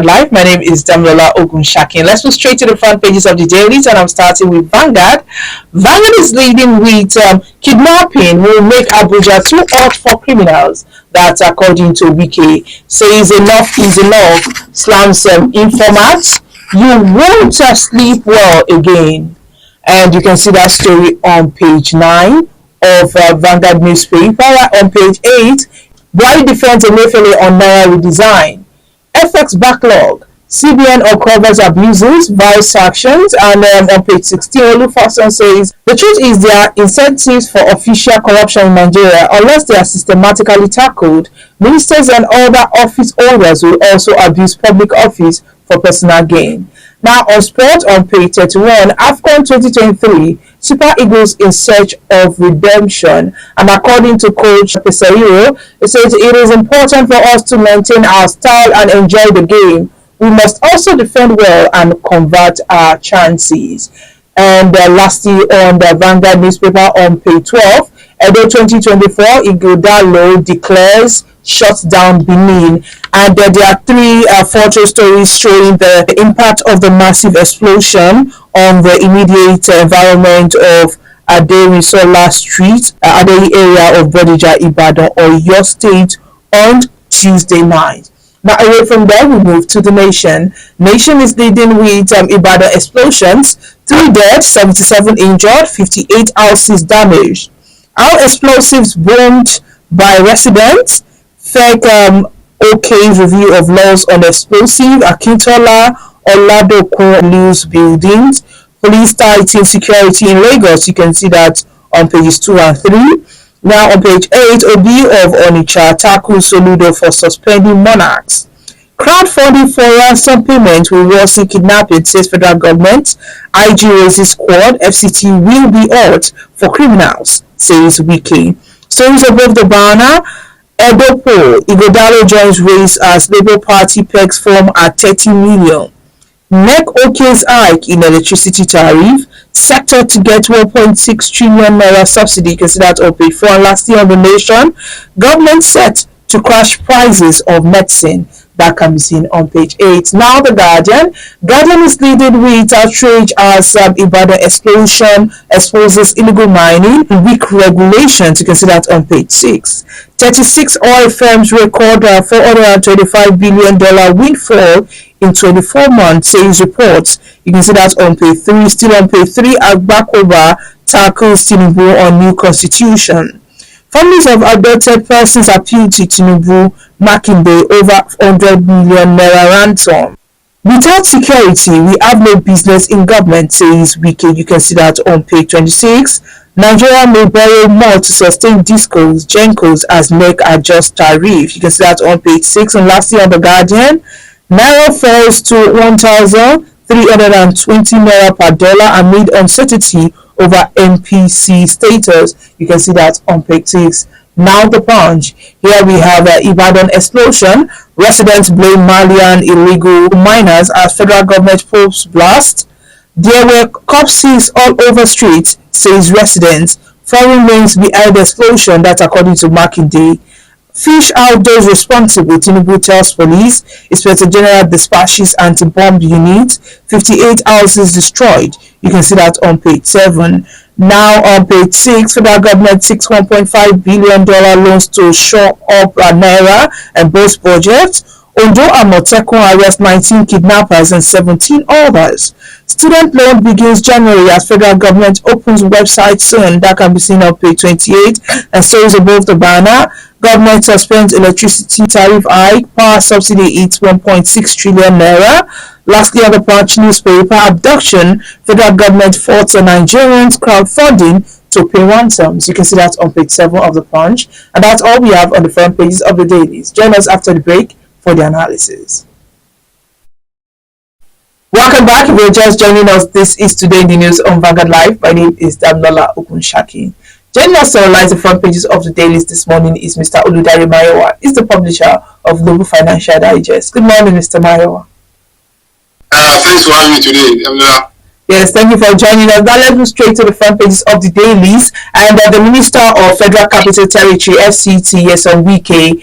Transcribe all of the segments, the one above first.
Live. My name is Damlola Ogunshakin. Let's move straight to the front pages of the dailies, and I'm starting with Vanguard. Vanguard is leading with kidnapping will make Abuja too hot for criminals. That's according to WIKE. Says enough is enough. Slams informats. You won't sleep well again. And you can see that story on page 9 of Vanguard newspaper. On page 8, Buhari defends Emefiele on naira redesign. FX backlog, CBN uncovers abuses, vice sanctions, and on page 16, Olufason says, the truth is there are incentives for official corruption in Nigeria unless they are systematically tackled. Ministers and other office holders will also abuse public office for personal gain. Now on sport, on page 31, AFCON 2023, Super Eagles in search of redemption. And according to Coach Pesairo, it says it is important for us to maintain our style and enjoy the game. We must also defend well and convert our chances. And lastly, on the Vanguard newspaper on page 12, Edo 2024, Ighodalo declares shuts down Benin. And there are three photo stories showing the impact of the massive explosion on the immediate environment of Aderisola Street, Aderi area of Bodija, Ibadan, or your state on Tuesday night. Now, away from there, we move to the Nation. Nation is leading with Ibadan explosions, 3 dead, 77 injured, 58 houses damaged. How explosives boomed by residents, fake OK's review of laws on explosive, Akintola, Oladokun news buildings, police tightening security in Lagos. You can see that on pages 2 and 3. Now on page 8, Obi of Onitsha tackles Soludo for suspending monarchs. Crowdfunding for ransom payment will worsen kidnapping, says federal government. IG raises squad, FCT will be out for criminals, says WIKE. Stories above the banner. Edopo, Ighodalo joins race as Labour Party pegs form at 30 million. NEC OK's hike in electricity tariff. Sector to get 1.6 trillion naira subsidy. You can see that on page 4. And lastly on the Nation, government set to crash prices of medicine. That can be seen on page 8. Now the Guardian. Guardian is leading with outrage as Ibadan explosion exposes illegal mining, weak regulations. You can see that on page 6. 36 oil firms record a $425 billion windfall in 24 months, says reports. You can see that on page 3. Still on page 3, Agbakoba tackles Tinubu on new constitution. Families of abducted persons appeal to Tinubu Makinde over 100 million naira ransom. Without security, we have no business in government, says WIKE. You can see that on page 26. Nigeria may borrow more to sustain discos, Gencos as NEC adjusts tariff. You can see that on page 6. And lastly on the Guardian, Naira falls to 1,320 naira per dollar amid uncertainty over NPC status. You can see that on page 6. Now the Punch. Here we have Ibadan explosion. Residents blame Malian illegal miners as federal government probes blast. There were corpses all over streets, says residents. Foreign rings behind the explosion. That's according to Makinde. Fish out those responsible, Tinubu tells police. Inspector General dispatches anti-bomb unit. 58 houses destroyed. You can see that on page 7. Now on page 6, federal government seeks $1.5 billion loans to shore up naira and boost budget. Ondo and Motekun arrest 19 kidnappers and 17 others. Student loan begins January as federal government opens website soon. That can be seen on page 28. And stories above the banner. Government suspends electricity tariff hike. Power subsidy hits 1.6 trillion naira. Lastly, on the Punch newspaper, abduction. Federal government faults on Nigerians crowdfunding to pay ransoms. You can see that on page 7 of the Punch. And that's all we have on the front pages of the dailies. Join us after the break for the analysis. Welcome back. If you're just joining us, this is Today in the News on Vanguard Live. My name is Damlola Ogunshakin. Joining us to analyze the front pages of the dailies this morning is Mr. Oludare Mayowa. He's the publisher of Global Financial Digest. Good morning, Mr. Mayowa. Thanks for having me today, Damlola. Yes, thank you for joining us. Now let's go straight to the front pages of the dailies. And the Minister of Federal Capital Territory (FCT), WIKE,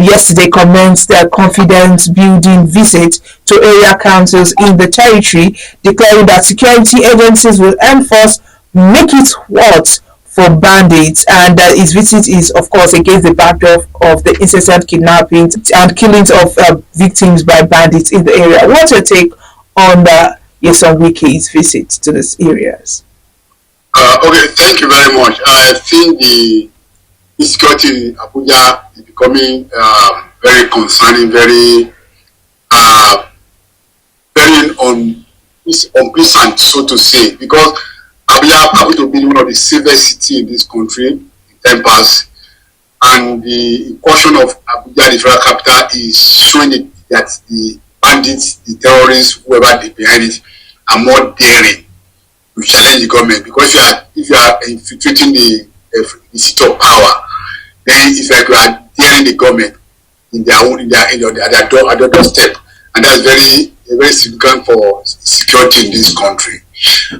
yesterday commenced their confidence-building visit to area councils in the territory, declaring that security agencies will enforce make it what for bandits. And his visit is, of course, against the backdrop of the incessant kidnapping and killings of victims by bandits in the area. What's your take on the WIKE's visit to these areas? Okay, thank you very much. I think the insecurity in Abuja is becoming very concerning, very unpleasant, so to say, because Abuja happens to be one of the safest cities in this country in time past, and the incursion of Abuja, the federal capital, is showing that the bandits, the terrorists, whoever they behind it, are more daring to challenge the government. Because if you are infiltrating the seat of power, then it's like you are daring the government in their doorstep, and that's very significant for security in this country.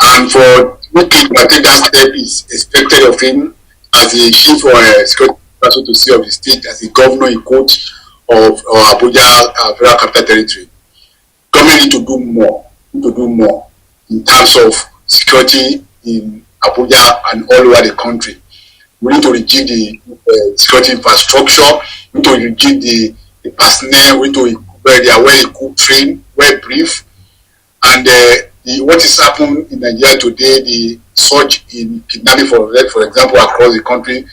And for WIKE to take that step is expected of him as a chief or a security officer, to say, of the state, as a governor in coach of Abuja Federal Capital Territory. Government need to do more in terms of security in Abuja and all over the country. We need to rejig the security infrastructure. We need to rejig the personnel. We need to they are well equipped, trained, well briefed. And what is happening in Nigeria today, the surge in kidnapping, for example, across the country,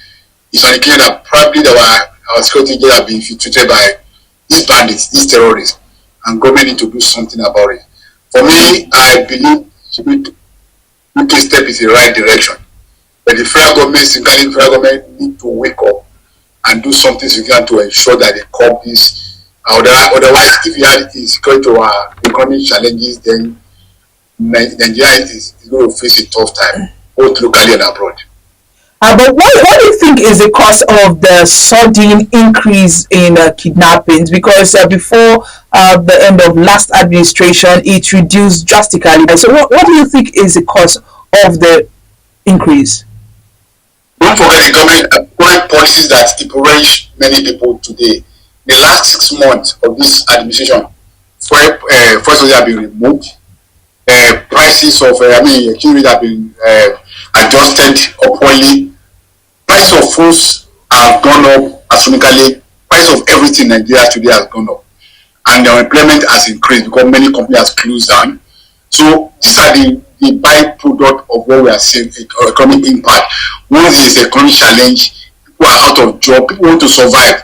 is indicating that probably our security agents have been infiltrated by these bandits, these terrorists, and government need to do something about it. For me, I believe UK step is the right direction, but the federal government need to wake up and do something significant to ensure that they curb this. Otherwise, if you add insecurity to our economic challenges, then Nigeria is going to face a tough time, both locally and abroad. But what do you think is the cause of the sudden increase in kidnappings? Because before the end of last administration, it reduced drastically. So what do you think is the cause of the increase? Don't forget the government policies that impoverish many people today. The last 6 months of this administration, first have been removed. Prices of security have been adjusted upwardly. Price of foods have gone up astronomically. Price of everything in Nigeria today has gone up, and the unemployment has increased because many companies have closed down. So these are the byproduct of what we are seeing, economic impact. Once there is an economic challenge, people are out of job, people want to survive,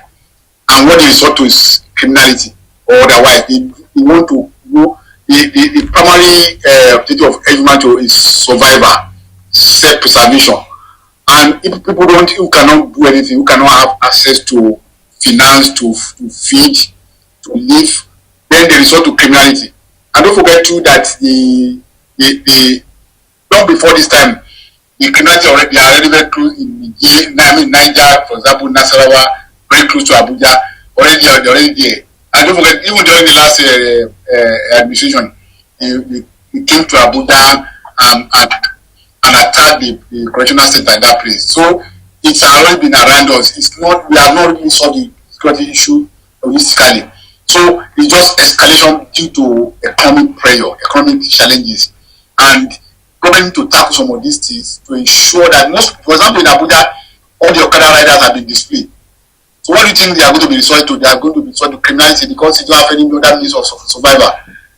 and what they resort to is criminality or otherwise. They want to the primary objective of every man is survival, self-preservation. And if people who cannot do anything, who cannot have access to finance, to feed, to live, then they resort to criminality. And don't forget too that the long before this time, the criminality are already very close in Niger, for example, Nasarawa, very close to Abuja, already there. And don't forget, even during the last administration, we came to Abuja and attacked the correctional center in that place. So it's already been around us. We have not really solved the security issue holistically. So it's just escalation due to economic pressure, economic challenges, and government to tackle some of these things to ensure that for example, in Abuja, all the Okada riders have been displayed. So what do you think they are going to be resorted to? They are going to be resorted to criminality because they don't have any other means of survival.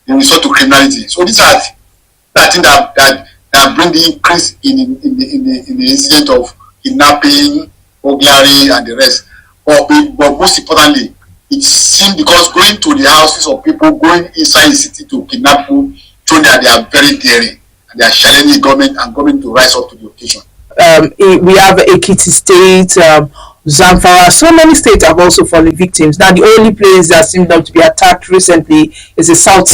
They resort to criminality. So these are things that bring the increase in the incident of kidnapping, burglary, and the rest. But most importantly, it seems because going to the houses of people, going inside the city to kidnap people, show that they are very daring and they are challenging the government and government to rise up to the occasion. We have Ekiti State, Zamfara, so many states have also fallen victims. Now, the only place that seemed to be attacked recently is the South.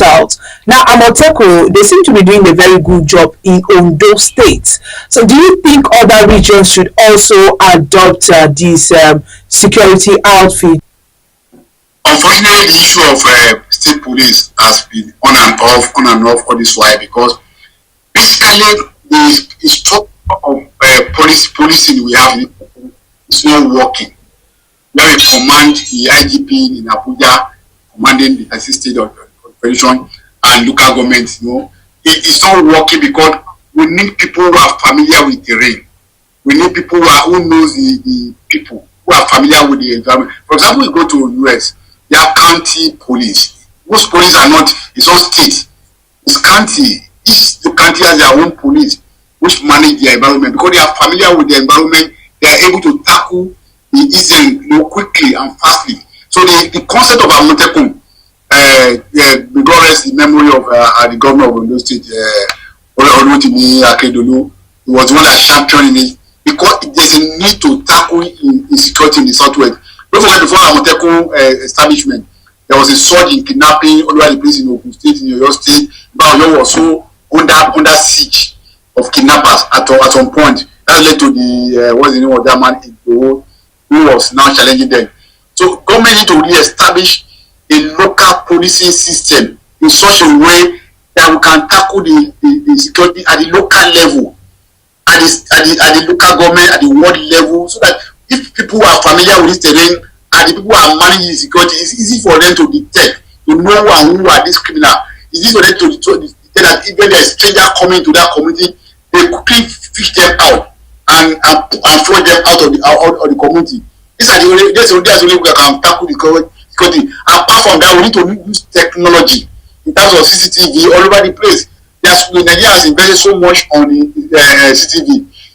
Now, Amoteco, they seem to be doing a very good job in Ondo State. So, do you think other regions should also adopt this security outfit? Unfortunately, the issue of state police has been on and off all this while because basically the structure of policing we have is not working. Where we command the IGP in Abuja, commanding the assistant of the confederation and local government, it's not working because we need people who are familiar with the terrain. We need people who knows the people, who are familiar with the environment. For example, we go to US, they have county police. Most police are not, it's not state, it's county. Each county has their own police which manage their environment because they are familiar with the environment. They are able to tackle the incident quickly and fastly. So the concept of Amotekun, may God rest the memory of the governor of Ondo State, Olutimi Akedolu, he was the one that championed it because there's a need to tackle insecurity in the southwest. Don't forget, before Amotekun establishment, there was a surge in kidnapping all over the place in Ogun State, in Oyo State. Oyo was so under siege of kidnappers at some point. That led to the what's the name of that man who was now challenging them. So government need to re-establish a local policing system in such a way that we can tackle the security at the local level, at the local government, at the world level, so that if people are familiar with this terrain and the people who are managing the security, it's easy for them to detect, to know who are these criminals. It's easy for them to detect that even there is a stranger coming to that community, they quickly fish them out and throw them out of the community. That's the only way we can tackle the security. Apart from that, we need to use technology in terms of CCTV all over the place. Nigeria has invested so much on the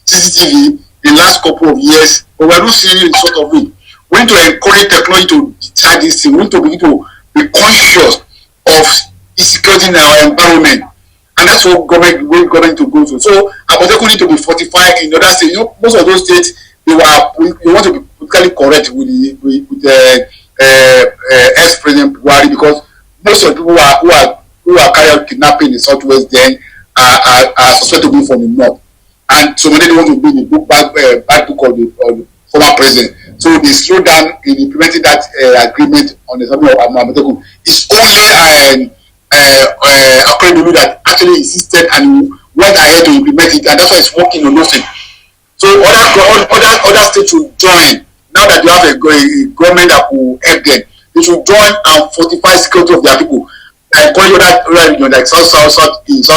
CCTV the last couple of years, but we are not seeing any result of it. We need to encourage technology to detect this thing. We need to begin to be conscious of insecurity in our environment. And that's what government to go to. So Amotekun need to be fortified in other states. Most of those states they want to be politically correct with the ex-president Buhari, because most of the people who are carrying out kidnapping in the southwest then are suspected to be from the north. And so many want to be in the bad book of the former president. So they slow down in implementing that agreement on the subject of Amotekun. It's only Akedolu that actually insisted and went ahead to implement it, and that's why it's working on nothing. So other states should join. Now that you have a government that will help them, they should join and fortify security of their people. Encourage other regions like South, East,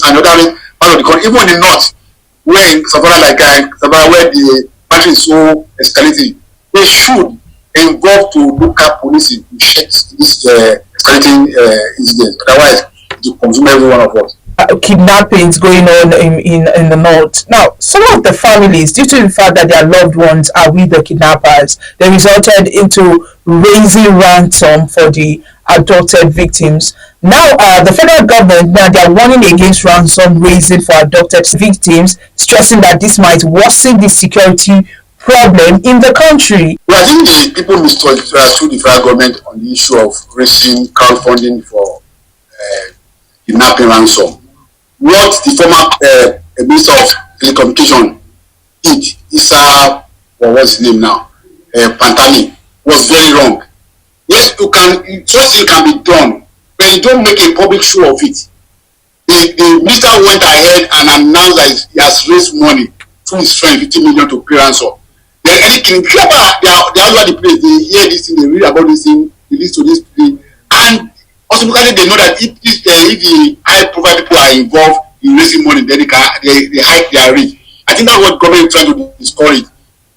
and other part of the country, even in the north, where in Savannah, where the country is so escalating, they should involve to local policing to check this escalating incident. Otherwise, it will consume every one of us. Kidnappings going on in the north. Now, some of the families, due to the fact that their loved ones are with the kidnappers, they resulted into raising ransom for the abducted victims. Now, the federal government, they are warning against ransom raising for abducted victims, stressing that this might worsen the security problem in the country. Well, I think the people misunderstood the federal government on the issue of raising crowdfunding for kidnapping ransom. What the former Minister of Telecommunication did, what's his name now, Pantani, was very wrong. Yes, such thing can be done, but you don't make a public show of it. The minister went ahead and announced that he has raised money through his friend, 50 million to pay ransom. Then anything, they are over the place, they hear this thing, they read about this thing, they listen to this thing, and also because they know that if the high profile people are involved in raising money, then they hike their rate. I think that's what government is trying to discourage.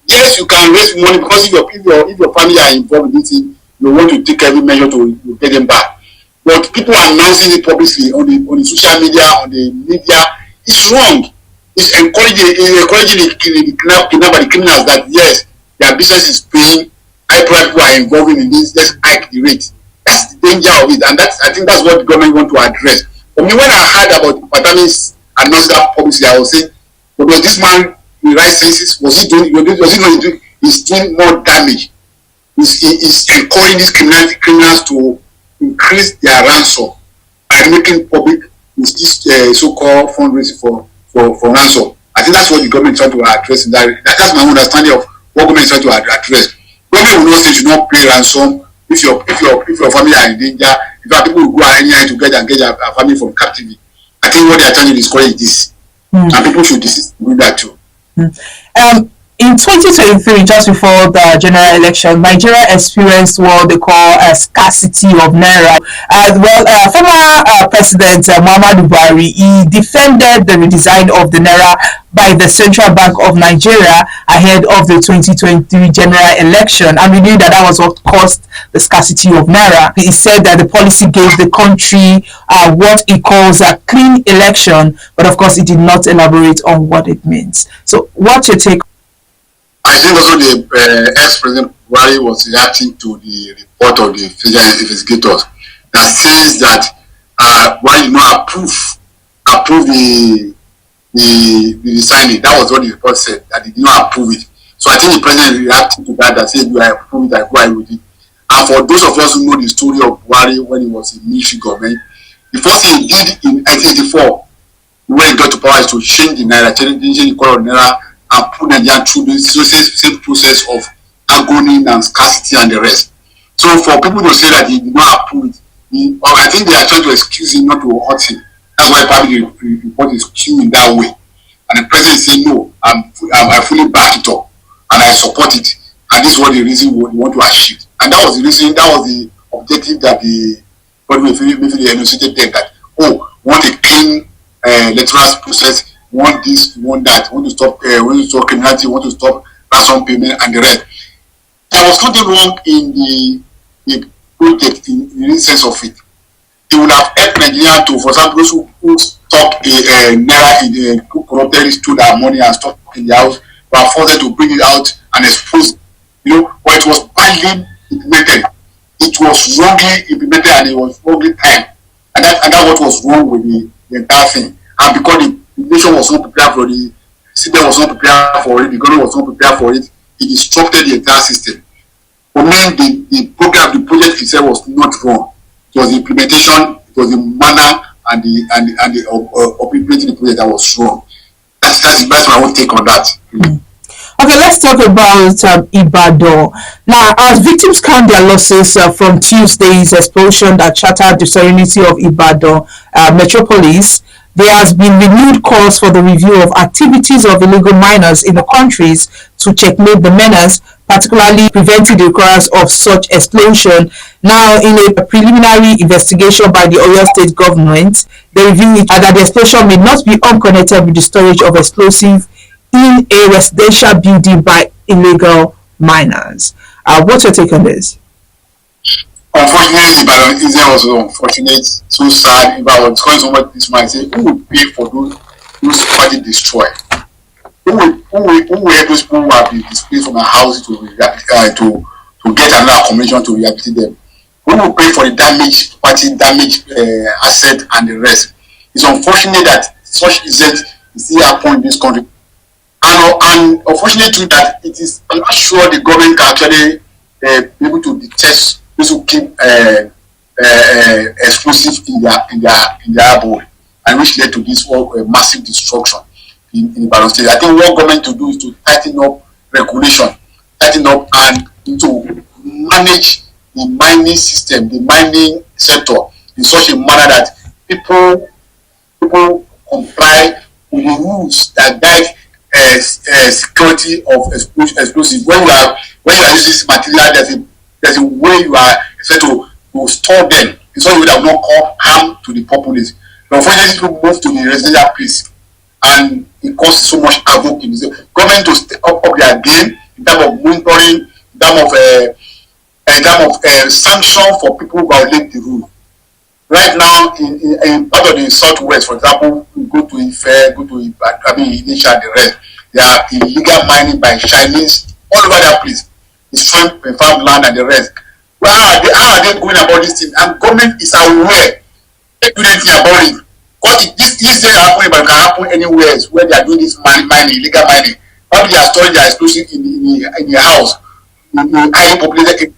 Yes, you can raise money because if your family are involved in this thing, you want to take every measure to get them back. But people are announcing it publicly on the social media, on the media, it's wrong. It's encouraging the criminals that yes, their business is paying, high profile people are involved in this, let's hike the rate. That's the danger of it, and I think that's what the government want to address. I mean, when I heard about Patani's announced that publicly, I was saying, but was this man in right senses? Was he doing he's doing more damage? He's encouraging these criminals to increase their ransom by making public this so-called fundraising for ransom. I think that's what the government is trying to address. That's my understanding of what government is trying to address. Government will not say you should not pay ransom if your family are in danger. If people will go anyhow to get their family from captivity. I think what they are trying to discourage this, and people should desist from doing that too. In 2023, just before the general election, Nigeria experienced what they call a scarcity of naira. Former President Muhammadu Buhari, he defended the redesign of the naira by the Central Bank of Nigeria ahead of the 2023 general election, and we knew that that was what caused the scarcity of naira. He said that the policy gave the country what he calls a clean election, but of course, he did not elaborate on what it means. So, what's your take? I think also the ex-president Buhari was reacting to the report of the federal investigators that says that Buhari did not approve the designing. That was what the report said, that he did not approve it. So I think the president reacted to that said, "You are approving it, I go ahead with it." And for those of us who know the story of Buhari when he was in military government, the first thing he did in 1984, when he got to power, is to change the naira, change the color of naira, and put Nigeria through the same process of agony and scarcity and the rest. So for people to say that he did not approve it, I think they are trying to excuse him, not to hurt him. That's why probably the report is skewed in that way. And the president is saying, no, I fully back it up and I support it. And this is what the reason we want to achieve. And that was the reason, that was the objective that the Emefiele enunciated there, that, we want a clean electoral process, want this, want that, want to stop criminality, want to stop ransom payment and the rest. There was nothing wrong in the project in the sense of it. It would have helped Nigeria to, for example, those who stock naira who corruptly stole their money and stock in the house, were forced to bring it out and expose it. But it was badly implemented. It was wrongly implemented and it was wrongly timed. And that's what was wrong with the entire thing. And because the nation was not prepared for the citizen was not prepared for it, the government was not prepared for it, it disrupted the entire system. For me, the program, the project itself was not wrong. It was the implementation, it was the manner and the implementing the project that was wrong. That's my own take on that. Okay, let's talk about Ibadan. Now, as victims count their losses from Tuesday's explosion that shattered the serenity of Ibadan metropolis, there has been renewed calls for the review of activities of illegal miners in the countries to checkmate the menace, particularly preventing the occurrence of such explosion. Now, in a preliminary investigation by the Oyo State government, they revealed that the explosion may not be unconnected with the storage of explosives in a residential building by illegal miners. What's your take on this? Unfortunately, Ibadan incident was so unfortunate, so sad. If I was calling somebody this might say, who will pay for those property destroyed? Who will help those people who have been displaced from their houses to get another accommodation to rehabilitate them? Who will pay for the damaged property, damaged asset and the rest? It's unfortunate that such incidents still happen in this country. And unfortunate too that I'm not sure the government can actually be able to detect those who keep explosives in their abode, and which led to this massive destruction in Ibadan State. I think what government to do is to tighten up regulation, and to manage the mining system, the mining sector in such a manner that people comply with the rules that guide security of explosives. When you are using this material, there's a way you are expected to store them in such a way that will not cause harm to the populace. But unfortunately, people move to the residential place, and it causes so much havoc in the government to step up their game in terms of monitoring, in terms of sanction for people who violate the rule. Right now, in part of the southwest, for example, we go to Ife, go to Inisha, the rest. There are illegal mining by Chinese all over that place. Destroying farmland and the rest. Well, how are they going about this thing? And government is aware. They do anything about it. Because this thing happening, but it can happen anywhere where they are doing this mining, illegal mining. Probably they are storing their explosives in the house, in highly populated.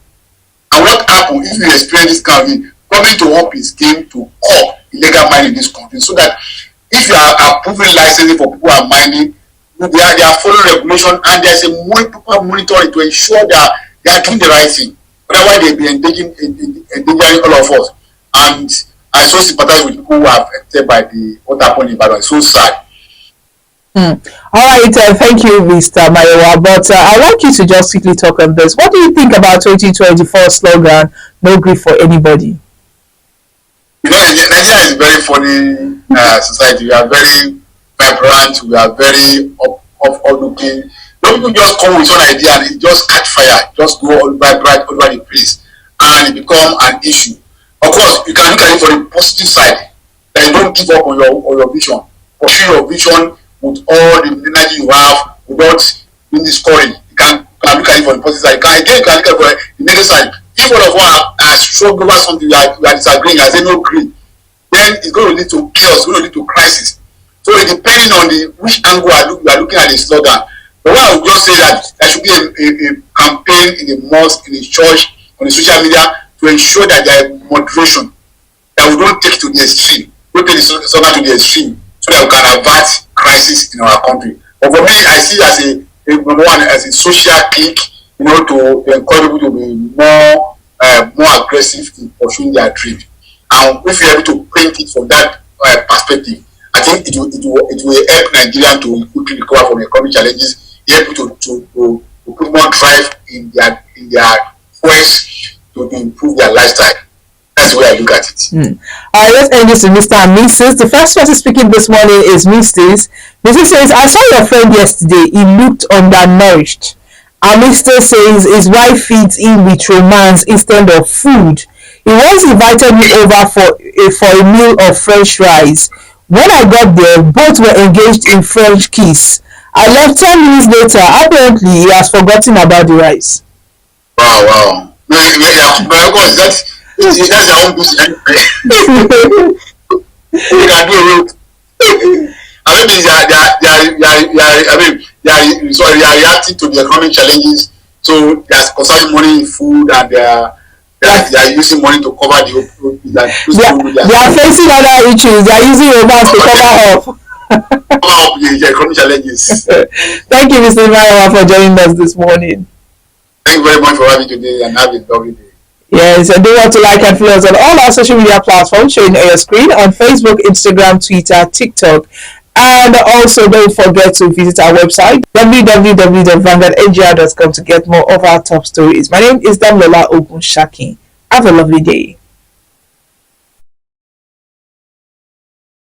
And what happens if you experience this kind of thing? Government to up its game to curb illegal mining in this country, so that if you are approving licensing for people who are mining, they are following regulation, and there's a proper monitoring to ensure that they are doing the right thing. Otherwise, they'll be endangering all of us. And I so sympathize with people who are affected by what happened in Ibadan. It's so sad. All right, thank you, Mr. Mayowa. But I'd like you to just quickly talk on this. What do you think about 2024 slogan, no grief for anybody? Nigeria is a very funny society. We are very vibrant. We are very up looking. People just come with one idea and it just catch fire, just go all vibrant all over the place, and it become an issue. Of course, you can look at it from the positive side, that you don't give up on your vision. Pursue your vision with all the energy you have without being discouraged. You can look at it from the positive side. You can look at it from the negative side. If one of us are struggle over something, we are disagreeing, I say no agree, then it's going to lead to chaos, it's going to lead to crisis. So depending on which angle you are looking at the slogan. But what I would just say that there should be a campaign in the mosque, in the church, on the social media to ensure that there is moderation, that we don't take it to the extreme, don't take the slogan to the extreme, so that we can avert crisis in our country. But for me, I see it as number one, as a social clique, to encourage people to be more aggressive in pursuing their dream. And if you're able to paint it from that perspective, I think it will help Nigerians to quickly recover from economic challenges, able to put more drive in their quest to improve their lifestyle. That's the way I look at it. Let's end this with Mr. and Mrs. The first person speaking this morning is Mrs. Mrs. says, I saw your friend yesterday. He looked undernourished. And Mr. says his wife feeds him with romance instead of food. He once invited me over for a meal of French fries. When I got there, both were engaged in French kiss. I left 10 minutes later. Apparently, he has forgotten about the rice. Wow. Of course, that's their own business. You can do it. I mean, they are reacting to the economic challenges. So they are conserving money in food, and they are using money to cover they are facing other issues. They are using romance to cover up. The economic challenges. Thank you, Mr. Mayowa, for joining us this morning. Thank you very much for having me today, and have a lovely day. Yes, and don't want to like and follow us on all our social media platforms showing on your screen on Facebook, Instagram, Twitter, TikTok. And also don't forget to visit our website www.vanguardngr.com to get more of our top stories. My name is Damilola Ogunshakin. Have a lovely day.